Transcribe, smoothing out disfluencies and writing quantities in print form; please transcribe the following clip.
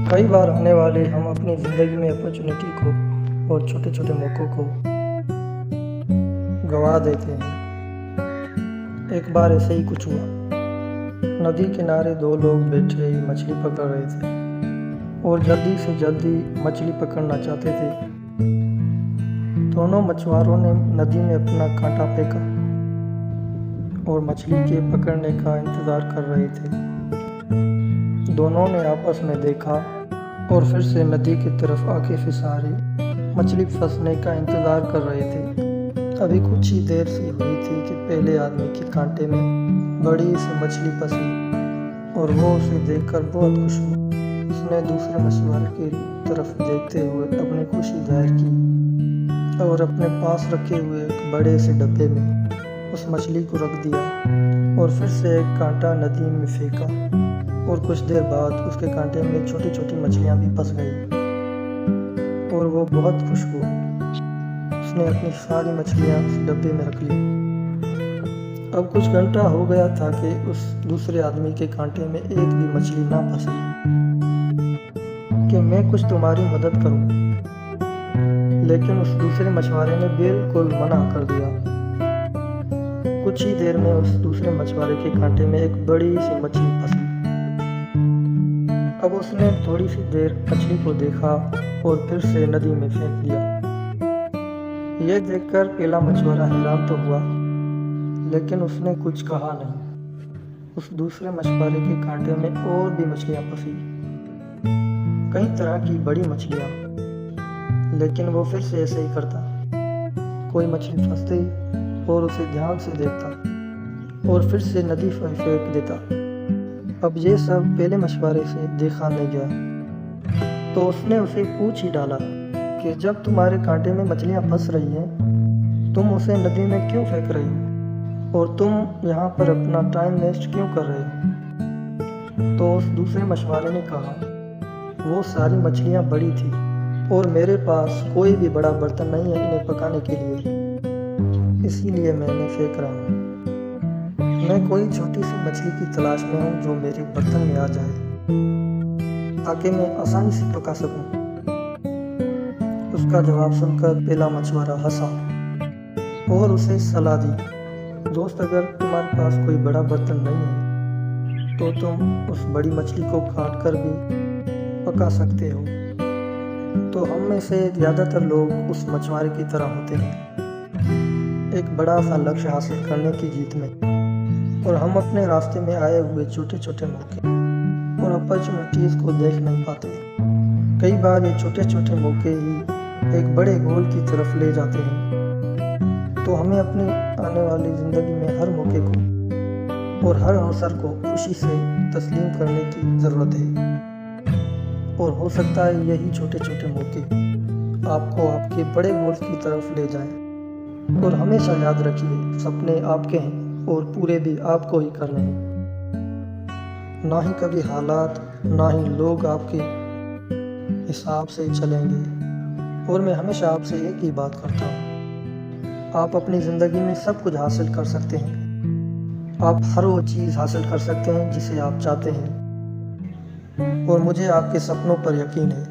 कई बार होने वाले हम अपनी ज़िंदगी में अपॉर्चुनिटी को और छोटे छोटे मौक़ों को गंवा देते हैं। एक बार ऐसे ही कुछ हुआ। नदी किनारे दो लोग बैठे मछली पकड़ रहे थे और जल्दी से जल्दी मछली पकड़ना चाहते थे। दोनों मछुआरों ने नदी में अपना कांटा फेंका और मछली के पकड़ने का इंतज़ार कर रहे थे। दोनों ने आपस में देखा और फिर से नदी की तरफ आके फिसारे मछली फंसने का इंतज़ार कर रहे थे। अभी कुछ ही देर सी हुई थी कि पहले आदमी के कांटे में बड़ी सी मछली फंसी और वो उसे देखकर बहुत खुश हुआ। उसने दूसरे मछुआरे की तरफ देखते हुए अपनी खुशी जाहिर की और अपने पास रखे हुए एक बड़े से डब्बे में उस मछली को रख दिया और फिर से एक कांटा नदी में फेंका और कुछ देर बाद उसके कांटे में छोटी छोटी मछलियां भी फंस गई और वो बहुत खुश हुआ। उसने अपनी सारी मछलियां उस डब्बे में रख ली। अब कुछ घंटा हो गया था कि उस दूसरे आदमी के कांटे में एक भी मछली ना फंसी कि मैं कुछ तुम्हारी मदद करूं, लेकिन उस दूसरे मछुआरे ने बिल्कुल मना कर दिया। कुछ ही देर में उस दूसरे मछुआरे के कांटे में एक बड़ी सी मछली फंसी। अब उसने थोड़ी सी देर मछली को देखा और फिर से नदी में फेंक दिया। यह देखकर पहला मछुआरा हैरान तो हुआ, लेकिन उसने कुछ कहा नहीं। उस दूसरे मछुआरे के कांटे में और भी मछलियां फंसी, कई तरह की बड़ी मछलियां, लेकिन वो फिर से ऐसे ही करता। कोई मछली फंसती और उसे ध्यान से देखता और फिर से नदी पर फेंक देता। अब ये सब पहले मछुआरे से देखा नहीं गया, तो उसने उसे पूछ ही डाला कि जब तुम्हारे कांटे में मछलियां फंस रही हैं, तुम उसे नदी में क्यों फेंक रही हो और तुम यहाँ पर अपना टाइम वेस्ट क्यों कर रहे हो? तो उस दूसरे मछुआरे ने कहा, वो सारी मछलियाँ बड़ी थी और मेरे पास कोई भी बड़ा बर्तन नहीं है इन्हें पकाने के लिए, इसीलिए मैं इन्हें फेंक रहा हूँ। मैं कोई छोटी सी मछली की तलाश में हूँ जो मेरे बर्तन में आ जाए ताकि मैं आसानी से पका सकूं। उसका जवाब सुनकर पहला मछुआरा हंसा और उसे सलाह दी, दोस्त अगर तुम्हारे पास कोई बड़ा बर्तन नहीं है तो तुम उस बड़ी मछली को काट कर भी पका सकते हो। तो हम में से ज़्यादातर लोग उस मछुआरे की तरह होते हैं, एक बड़ा सा लक्ष्य हासिल करने की जीत में, और हम अपने रास्ते में आए हुए छोटे छोटे मौके और अपॉर्चुनिटीज़ को देख नहीं पाते। कई बार ये छोटे छोटे मौके ही एक बड़े गोल की तरफ ले जाते हैं। तो हमें अपनी आने वाली ज़िंदगी में हर मौके को और हर अवसर को खुशी से तस्लीम करने की ज़रूरत है, और हो सकता है यही छोटे छोटे मौके आपको आपके बड़े गोल की तरफ ले जाएं। और हमेशा याद रखिए, सपने आपके हैं और पूरे भी आपको ही करने हैं, ना ही कभी हालात ना ही लोग आपके हिसाब से चलेंगे। और मैं हमेशा आपसे एक ही बात करता हूँ, आप अपनी ज़िंदगी में सब कुछ हासिल कर सकते हैं। आप हर वो चीज़ हासिल कर सकते हैं जिसे आप चाहते हैं, और मुझे आपके सपनों पर यकीन है।